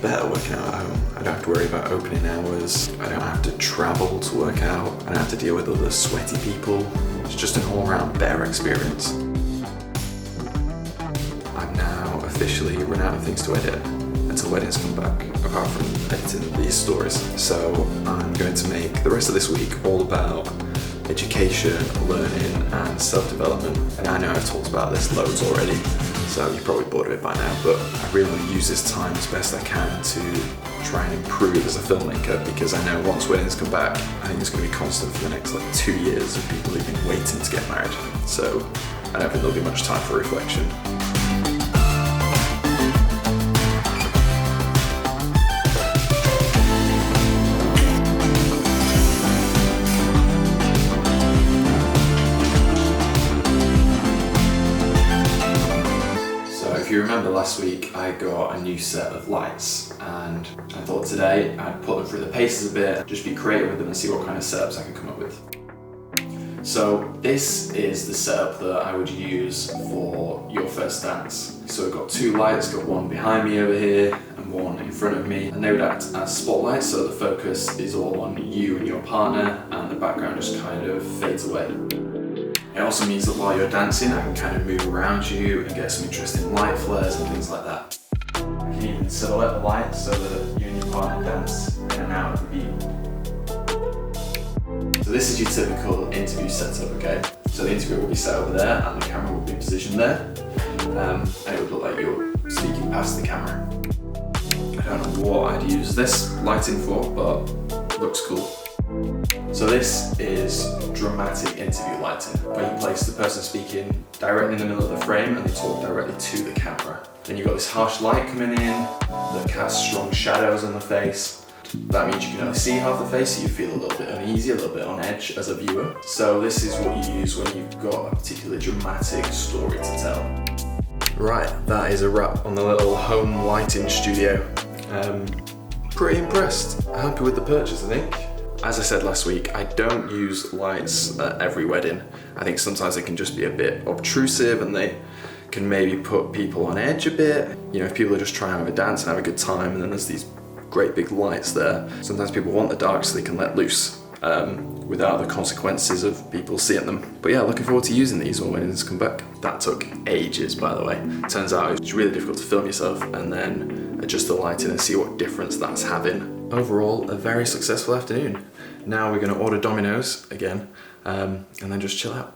better working out at home. I don't have to worry about opening hours. I don't have to travel to work out. I don't have to deal with other sweaty people. It's just an all-around better experience. I've now officially run out of things to edit until weddings come back, apart from editing these stories. So I'm going to make the rest of this week all about education, learning and self-development. And I know I've talked about this loads already, so you're probably bored of it by now, but I really want to use this time as best I can to try and improve as a filmmaker, because I know once weddings come back, I think it's going to be constant for the next 2 years of people who've been waiting to get married. So I don't think there'll be much time for reflection. If you remember last week, I got a new set of lights, and I thought today I'd put them through the paces a bit, just be creative with them and see what kind of setups I can come up with. So this is the setup that I would use for your first dance. So I've got 2 lights, got one behind me over here and one in front of me, and they would act as spotlights, so the focus is all on you and your partner and the background just kind of fades away. It also means that while you're dancing, I can kind of move around you and get some interesting light flares and things like that. I can even silhouette the light so that you and your partner dance in and out of the beat. So this is your typical interview setup, okay? So the interviewer will be set over there and the camera will be positioned there. And it would look like you're speaking past the camera. I don't know what I'd use this lighting for, but it looks cool. So this is dramatic interview lighting, where you place the person speaking directly in the middle of the frame and they talk directly to the camera. Then you've got this harsh light coming in that casts strong shadows on the face. That means you can only see half the face, so you feel a little bit uneasy, a little bit on edge as a viewer. So this is what you use when you've got a particularly dramatic story to tell. Right, that is a wrap on the little home lighting studio. Pretty impressed. Happy with the purchase, I think. As I said last week, I don't use lights at every wedding. I think sometimes they can just be a bit obtrusive and they can maybe put people on edge a bit. You know, if people are just trying to have a dance and have a good time and then there's these great big lights there, sometimes people want the dark so they can let loose without the consequences of people seeing them. But yeah, looking forward to using these when weddings come back. That took ages, by the way. Turns out it's really difficult to film yourself and then adjust the lighting and see what difference that's having. Overall, a very successful afternoon. Now we're going to order Domino's again and then just chill out.